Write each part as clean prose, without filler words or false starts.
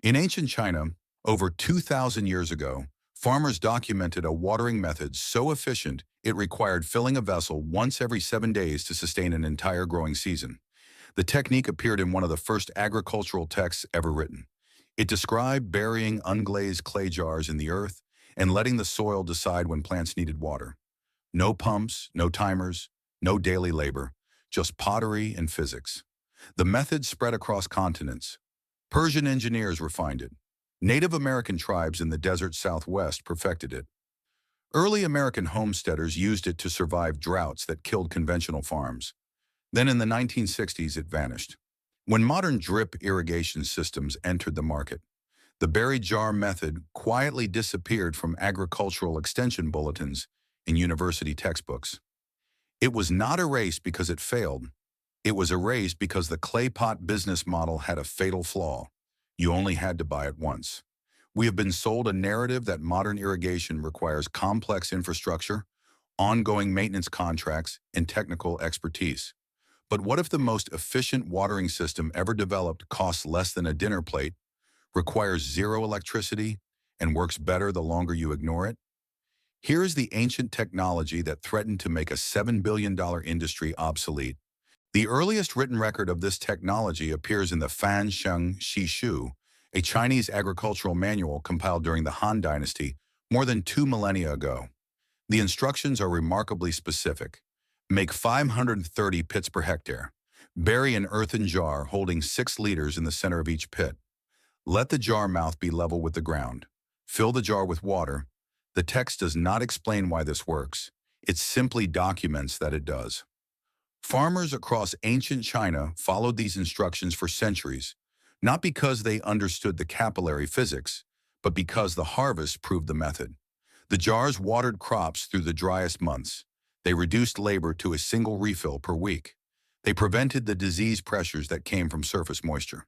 In ancient China, over 2,000 years ago, farmers documented a watering method so efficient it required filling a vessel once every 7 days to sustain an entire growing season. The technique appeared in one of the first agricultural texts ever written. It described burying unglazed clay jars in the earth and letting the soil decide when plants needed water. No pumps, no timers, no daily labor, just pottery and physics. The method spread across continents. Persian engineers refined it. Native American tribes in the desert Southwest perfected it. Early American homesteaders used it to survive droughts that killed conventional farms. Then in the 1960s, it vanished. When modern drip irrigation systems entered the market, the buried jar method quietly disappeared from agricultural extension bulletins and university textbooks. It was not erased because it failed. It was erased because the clay pot business model had a fatal flaw. You only had to buy it once. We have been sold a narrative that modern irrigation requires complex infrastructure, ongoing maintenance contracts, and technical expertise. But what if the most efficient watering system ever developed costs less than a dinner plate, requires zero electricity, and works better the longer you ignore it? Here is the ancient technology that threatened to make a $7 billion industry obsolete. The earliest written record of this technology appears in the Fan Sheng Shi Shu, a Chinese agricultural manual compiled during the Han Dynasty more than 2 millennia ago. The instructions are remarkably specific. Make 530 pits per hectare. Bury an earthen jar holding 6 liters in the center of each pit. Let the jar mouth be level with the ground. Fill the jar with water. The text does not explain why this works. It simply documents that it does. Farmers across ancient China followed these instructions for centuries, not because they understood the capillary physics, but because the harvest proved the method. The jars watered crops through the driest months. They reduced labor to a single refill per week. They prevented the disease pressures that came from surface moisture.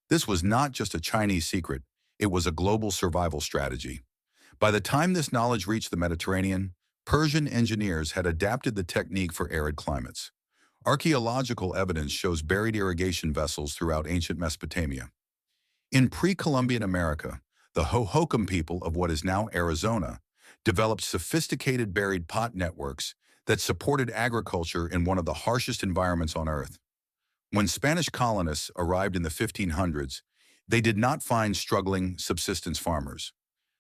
This was not just a Chinese secret, it was a global survival strategy. By the time this knowledge reached the Mediterranean, Persian engineers had adapted the technique for arid climates. Archaeological evidence shows buried irrigation vessels throughout ancient Mesopotamia. In pre-Columbian America, the Hohokam people of what is now Arizona developed sophisticated buried pot networks that supported agriculture in one of the harshest environments on Earth. When Spanish colonists arrived in the 1500s, they did not find struggling subsistence farmers.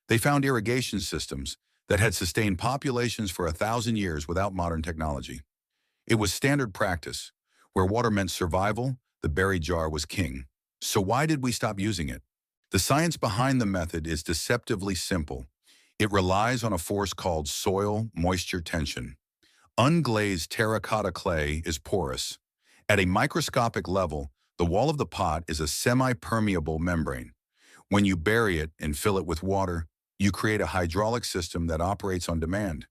They found irrigation systems that had sustained populations for 1,000 years without modern technology. It was standard practice. Where water meant survival, the buried jar was king. So why did we stop using it? The science behind the method is deceptively simple. It relies on a force called soil moisture tension. Unglazed terracotta clay is porous. At a microscopic level, the wall of the pot is a semi-permeable membrane. When you bury it and fill it with water, you create a hydraulic system that operates on demand.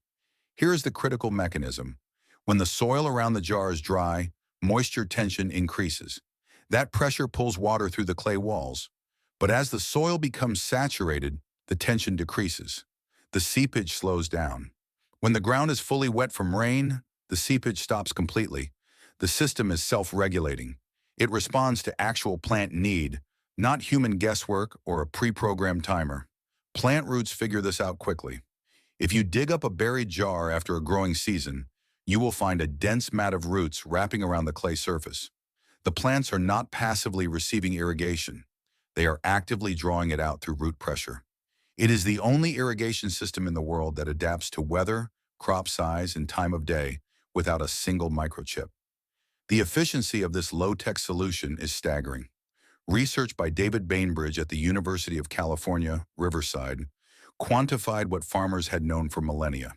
Here is the critical mechanism. When the soil around the jar is dry, moisture tension increases. That pressure pulls water through the clay walls. But as the soil becomes saturated, the tension decreases. The seepage slows down. When the ground is fully wet from rain, the seepage stops completely. The system is self-regulating. It responds to actual plant need, not human guesswork or a pre-programmed timer. Plant roots figure this out quickly. If you dig up a buried jar after a growing season, you will find a dense mat of roots wrapping around the clay surface. The plants are not passively receiving irrigation. They are actively drawing it out through root pressure. It is the only irrigation system in the world that adapts to weather, crop size, and time of day without a single microchip. The efficiency of this low-tech solution is staggering. Research by David Bainbridge at the University of California, Riverside, quantified what farmers had known for millennia.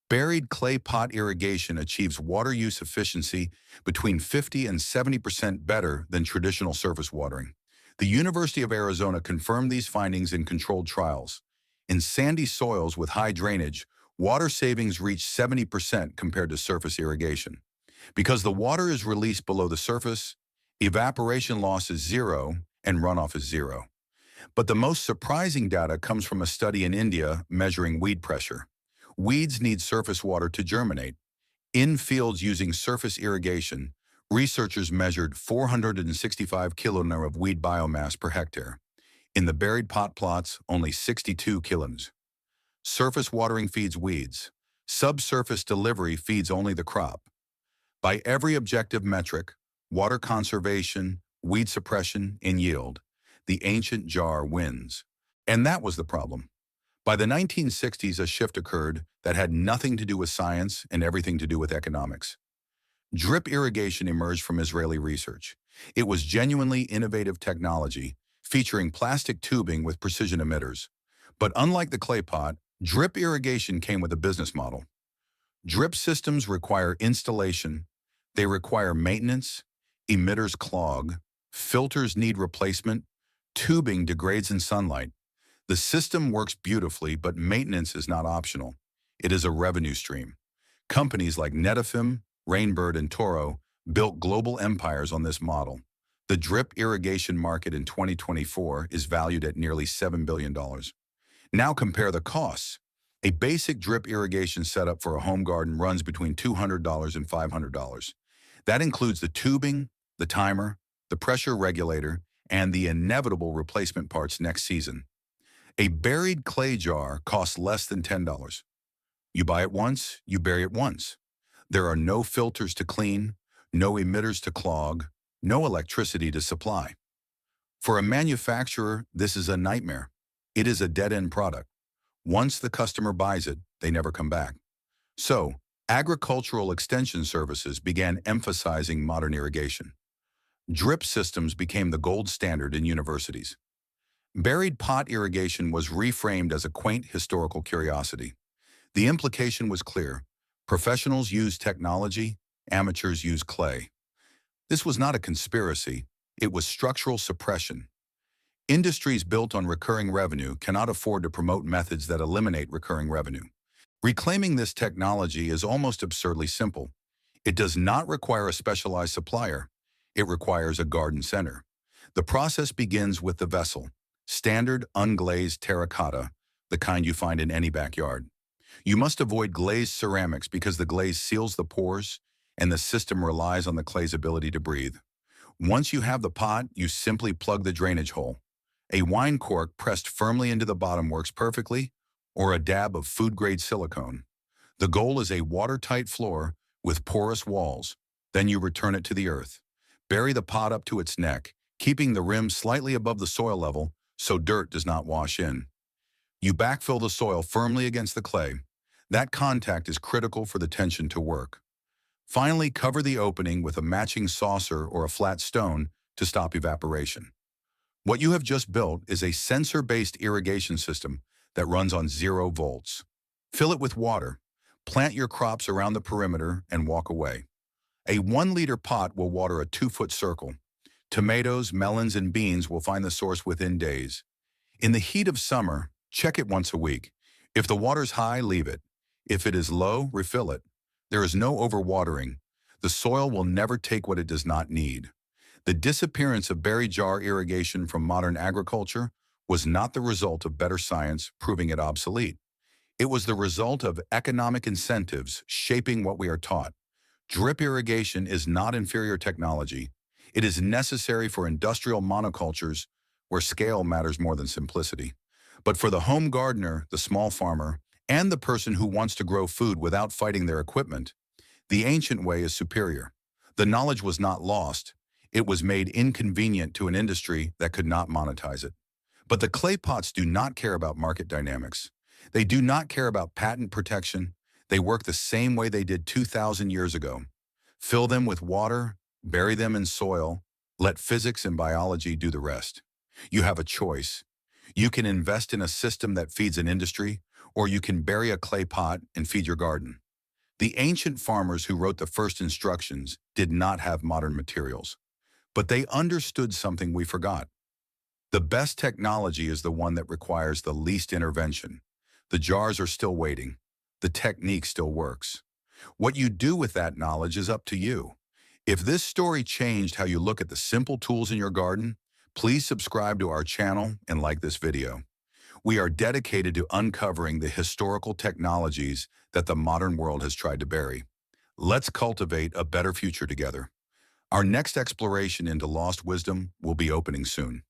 Buried clay pot irrigation achieves water use efficiency between 50 and 70% better than traditional surface watering. The University of Arizona confirmed these findings in controlled trials. In sandy soils with high drainage, water savings reach 70% compared to surface irrigation. Because the water is released below the surface, evaporation loss is zero and runoff is zero. But the most surprising data comes from a study in India measuring weed pressure. Weeds need surface water to germinate. In fields using surface irrigation, researchers measured 465 kilonewtons of weed biomass per hectare. In the buried pot plots, only 62 kilos. Surface watering feeds weeds. Subsurface delivery feeds only the crop. By every objective metric, water conservation, weed suppression, and yield, the ancient jar wins. And that was the problem. By the 1960s, a shift occurred that had nothing to do with science and everything to do with economics. Drip irrigation emerged from Israeli research. It was genuinely innovative technology, featuring plastic tubing with precision emitters. But unlike the clay pot, drip irrigation came with a business model. Drip systems require installation, they require maintenance, emitters clog, filters need replacement, tubing degrades in sunlight. The system works beautifully, but maintenance is not optional. It is a revenue stream. Companies like Netafim, Rainbird, and Toro built global empires on this model. The drip irrigation market in 2024 is valued at nearly $7 billion. Now compare the costs. A basic drip irrigation setup for a home garden runs between $200 and $500. That includes the tubing, the timer, the pressure regulator, and the inevitable replacement parts next season. A buried clay jar costs less than $10. You buy it once, you bury it once. There are no filters to clean, no emitters to clog, no electricity to supply. For a manufacturer, this is a nightmare. It is a dead-end product. Once the customer buys it, they never come back. So, agricultural extension services began emphasizing modern irrigation. Drip systems became the gold standard in universities. Buried pot irrigation was reframed as a quaint historical curiosity. The implication was clear. Professionals use technology, amateurs use clay. This was not a conspiracy, it was structural suppression. Industries built on recurring revenue cannot afford to promote methods that eliminate recurring revenue. Reclaiming this technology is almost absurdly simple. It does not require a specialized supplier. It requires a garden center. The process begins with the vessel, standard unglazed terracotta, the kind you find in any backyard. You must avoid glazed ceramics because the glaze seals the pores and the system relies on the clay's ability to breathe. Once you have the pot, you simply plug the drainage hole. A wine cork pressed firmly into the bottom works perfectly, or a dab of food-grade silicone. The goal is a watertight floor with porous walls. Then you return it to the earth. Bury the pot up to its neck, keeping the rim slightly above the soil level so dirt does not wash in. You backfill the soil firmly against the clay. That contact is critical for the tension to work. Finally, cover the opening with a matching saucer or a flat stone to stop evaporation. What you have just built is a sensor-based irrigation system that runs on 0 volts. Fill it with water, plant your crops around the perimeter, and walk away. A 1-liter pot will water a 2-foot circle. Tomatoes, melons, and beans will find the source within days. In the heat of summer, check it once a week. If the water's high, leave it. If it is low, refill it. There is no overwatering. The soil will never take what it does not need. The disappearance of buried jar irrigation from modern agriculture was not the result of better science proving it obsolete. It was the result of economic incentives shaping what we are taught. Drip irrigation is not inferior technology. It is necessary for industrial monocultures where scale matters more than simplicity. But for the home gardener, the small farmer, and the person who wants to grow food without fighting their equipment, the ancient way is superior. The knowledge was not lost. It was made inconvenient to an industry that could not monetize it. But the clay pots do not care about market dynamics. They do not care about patent protection. They work the same way they did 2,000 years ago. Fill them with water, bury them in soil, let physics and biology do the rest. You have a choice. You can invest in a system that feeds an industry, or you can bury a clay pot and feed your garden. The ancient farmers who wrote the first instructions did not have modern materials, but they understood something we forgot. The best technology is the one that requires the least intervention. The jars are still waiting. The technique still works. What you do with that knowledge is up to you. If this story changed how you look at the simple tools in your garden, please subscribe to our channel and like this video. We are dedicated to uncovering the historical technologies that the modern world has tried to bury. Let's cultivate a better future together. Our next exploration into lost wisdom will be opening soon.